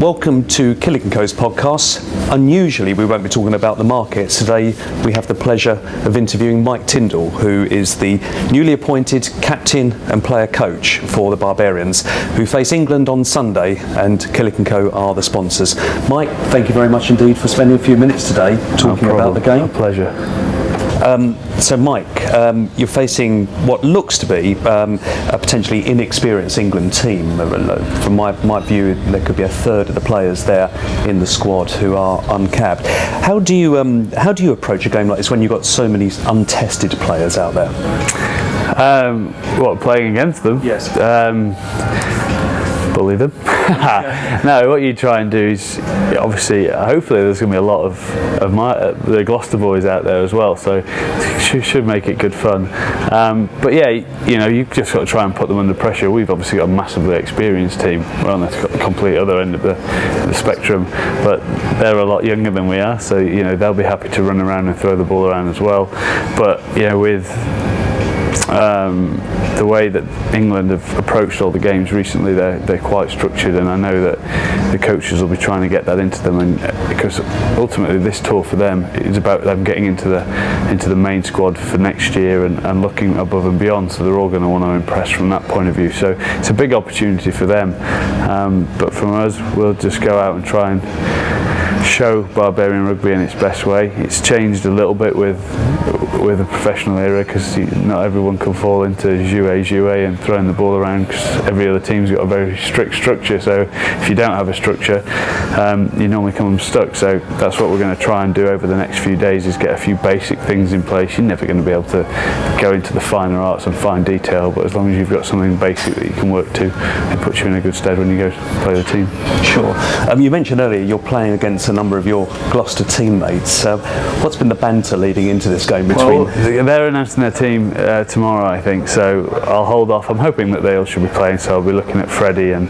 Welcome to Killik & Co.'s podcast. Unusually, we won't be talking about the market. Today, we have the pleasure of interviewing Mike Tindall, who is the newly appointed captain and player coach for the Barbarians, who face England on Sunday, and Killik & Co. are the sponsors. Mike, thank you very much indeed for spending a few minutes today talking about the game. A pleasure. So Mike, you're facing what looks to be a potentially inexperienced England team. From my view, there could be a third of the players there in the squad who are uncapped. How do you approach a game like this when you've got so many untested players out there? Playing against them? Yes. Bully them. No, what you try and do is, obviously, hopefully there's going to be a lot of the Gloucester boys out there as well, so it should make it good fun. But yeah, you've just got to try and put them under pressure. We've obviously got a massively experienced team. We're on the complete other end of the spectrum, but they're a lot younger than we are, so they'll be happy to run around and throw the ball around as well. But with the way that England have approached all the games recently, they're quite structured, and I know that the coaches will be trying to get that into them, and because ultimately this tour for them is about them getting into the main squad for next year and looking above and beyond, so they're all going to want to impress from that point of view. So it's a big opportunity for them, but from us, we'll just go out and try and show Barbarian rugby in its best way. It's changed a little bit with the professional era, because not everyone can fall into jouet and throwing the ball around, because every other team's got a very strict structure. So if you don't have a structure, you normally come unstuck. So that's what we're going to try and do over the next few days, is get a few basic things in place. You're never going to be able to go into the finer arts and fine detail, but as long as you've got something basic that you can work to, it puts you in a good stead when you go to play the team. Sure. You mentioned earlier you're playing against a number of your Gloucester teammates. What's been the banter leading into this game between? Well, they're announcing their team tomorrow, I think, so I'll hold off. I'm hoping that they all should be playing, so I'll be looking at Freddie and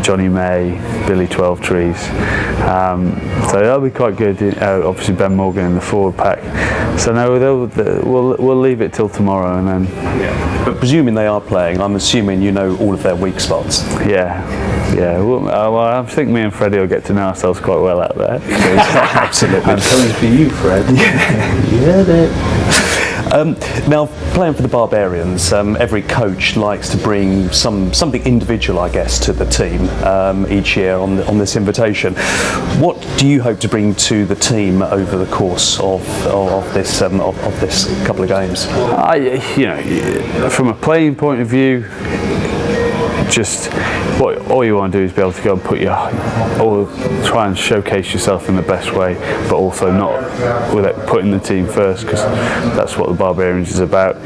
Johnny May, Billy 12 Trees. So that'll be quite good. Obviously Ben Morgan in the forward pack. So no, we'll leave it till tomorrow, and then. Yeah. But presuming they are playing, I'm assuming you know all of their weak spots. Yeah. Well, I think me and Freddie will get to know ourselves quite well out there. Absolutely. I'm coming for you, Fred. Now, playing for the Barbarians, every coach likes to bring something individual, I guess, to the team each year on this invitation. What do you hope to bring to the team over the course of this couple of games? From a playing point of view, just all you want to do is be able to go and try and showcase yourself in the best way, but also not without putting the team first, because that's what the Barbarians is about.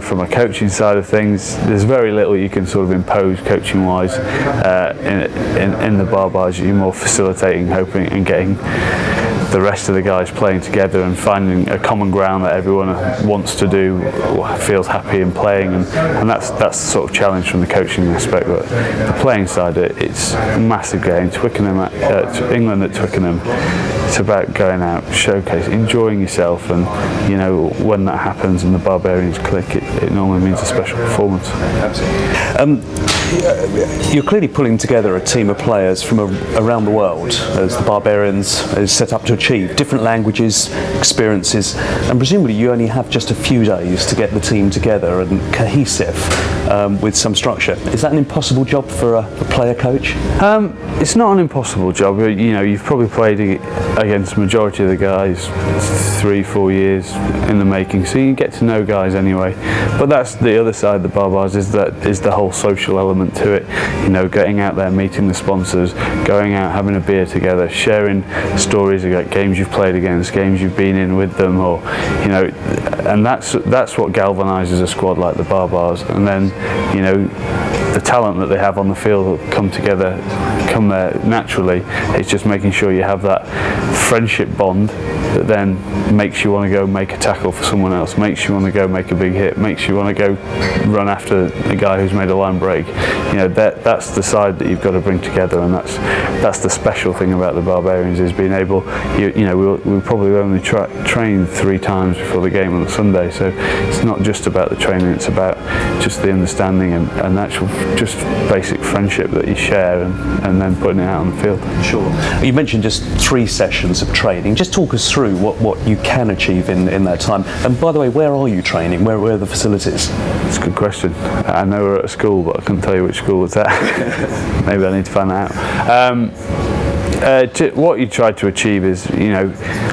From a coaching side of things, there's very little you can sort of impose coaching wise in the Barbars. You're more facilitating, hoping, and getting the rest of the guys playing together and finding a common ground that everyone wants to do, feels happy in playing, and that's the sort of challenge from the coaching aspect. But the playing side, it's a massive game. England at Twickenham, it's about going out, showcase, enjoying yourself, and when that happens and the Barbarians click, it normally means a special performance. Absolutely. You're clearly pulling together a team of players from around the world, as the Barbarians is set up to achieve different languages, experiences, and presumably you only have just a few days to get the team together and cohesive with some structure. Is that an impossible job for a player coach? It's not an impossible job. You've probably played against the majority of the guys 3-4 years in the making, so you get to know guys anyway. But that's the other side of the Barbars, is the whole social element to it. Getting out there, meeting the sponsors, going out, having a beer together, sharing stories about games you've played against, games you've been in with them, or and that's what galvanises a squad like the Barbars. And then the talent that they have on the field will come there naturally. It's just making sure you have that friendship bond that then makes you want to go make a tackle for someone else, makes you want to go make a big hit, makes you want to go run after a guy who's made a line break. that's the side that you've got to bring together, and that's the special thing about the Barbarians, is being able, we'll probably only train 3 times before the game on the Sunday, so it's not just about the training, it's about just the understanding and actual just basic friendship that you share, and then putting it out on the field. Sure. You mentioned just 3 sessions of training. Just talk us through what you can achieve in that time. And by the way, where are you training? Where are the facilities? That's a good question. I know we're at a school, but I couldn't tell you which school it's at. Maybe I need to find that out. What you try to achieve is,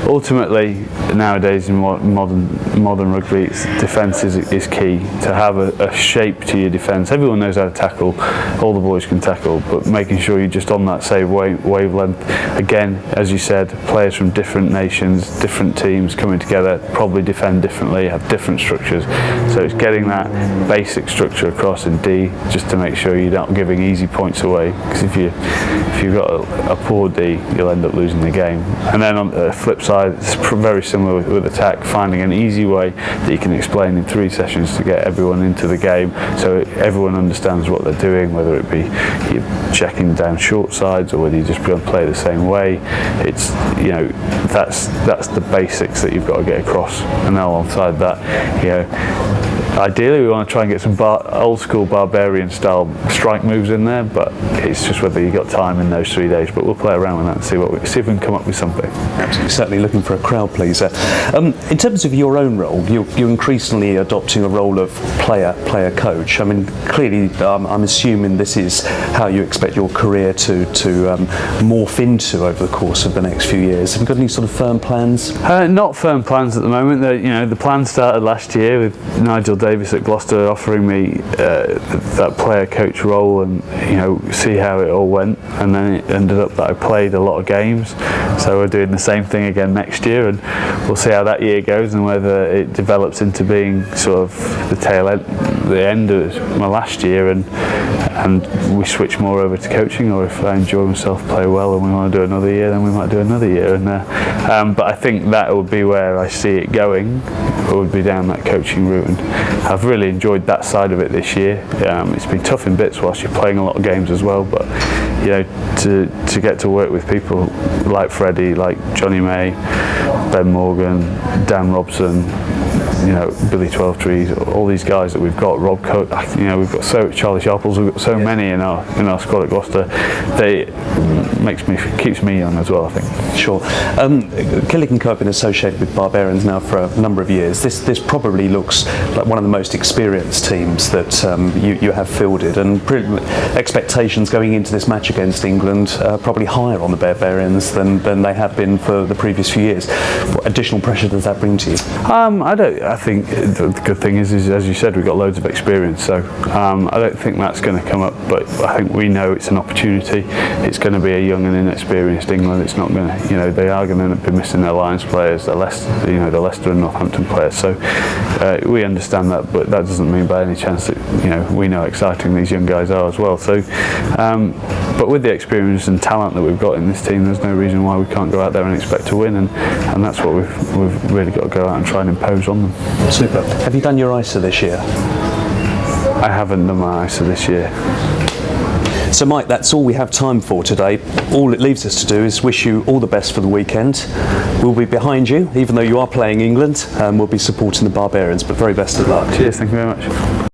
ultimately nowadays in modern rugby, defence is key. To have a shape to your defence. Everyone knows how to tackle, all the boys can tackle, but making sure you're just on that same wavelength. Again, as you said, players from different nations, different teams coming together, probably defend differently, have different structures. So it's getting that basic structure across in D, just to make sure you're not giving easy points away. Because if you've got a poor D, you'll end up losing the game. And then on the flip side, it's very similar with attack, finding an easy way that you can explain in 3 sessions to get everyone into the game, so everyone understands what they're doing, whether it be you're checking down short sides or whether you just going to play the same way. It's, that's the basics that you've got to get across. And then alongside that, ideally we want to try and get some old school Barbarian style strike moves in there, but it's just whether you've got time in those 3 days. But we'll play around with that and see if we can come up with something. Absolutely, certainly looking for a crowd pleaser. In terms of your own role, you're increasingly adopting a role of player coach. I mean, clearly, I'm assuming this is how you expect your career to morph into over the course of the next few years. Have you got any sort of firm plans? Not firm plans at the moment. The plan started last year with Nigel Davis at Gloucester offering me that player coach role, and see how it all went, and then it ended up that I played a lot of games, so we're doing the same thing again next year, and we'll see how that year goes and whether it develops into being sort of the end of my last year, and we switch more over to coaching, or if I enjoy myself, play well, and we want to do another year, then we might do another year. But I think that would be where I see it going. It would be down that coaching route, and I've really enjoyed that side of it this year. It's been tough in bits whilst you're playing a lot of games as well, but to get to work with people like Freddie, like Johnny May, Ben Morgan, Dan Robson, Billy Twelvetrees, all these guys that we've got, Rob Cook, we've got Charlie Sharples, we've got so many in our squad at Gloucester. Keeps me young as well, I think. Sure. Killik and Co have been associated with Barbarians now for a number of years. This probably looks like one of the most experienced teams that you have fielded, and expectations going into this match against England are probably higher on the Barbarians than they have been for the previous few years. What additional pressure does that bring to you? I think the good thing is as you said, we've got loads of experience, so I don't think that's going to come up, but I think we know it's an opportunity. It's going to be a young and inexperienced England. It's not going to, they are going to be missing their Lions players, the Leicester and Northampton players, so we understand that, but that doesn't mean by any chance that we know how exciting these young guys are as well. So but with the experience and talent that we've got in this team, there's no reason why we can't go out there and expect to win, and that's what we've really got to go out and try and impose on them. Super. Have you done your ISA this year? I haven't done my ISA this year. So Mike, that's all we have time for today. All it leaves us to do is wish you all the best for the weekend. We'll be behind you, even though you are playing England, and we'll be supporting the Barbarians, but very best of luck. Cheers, thank you very much.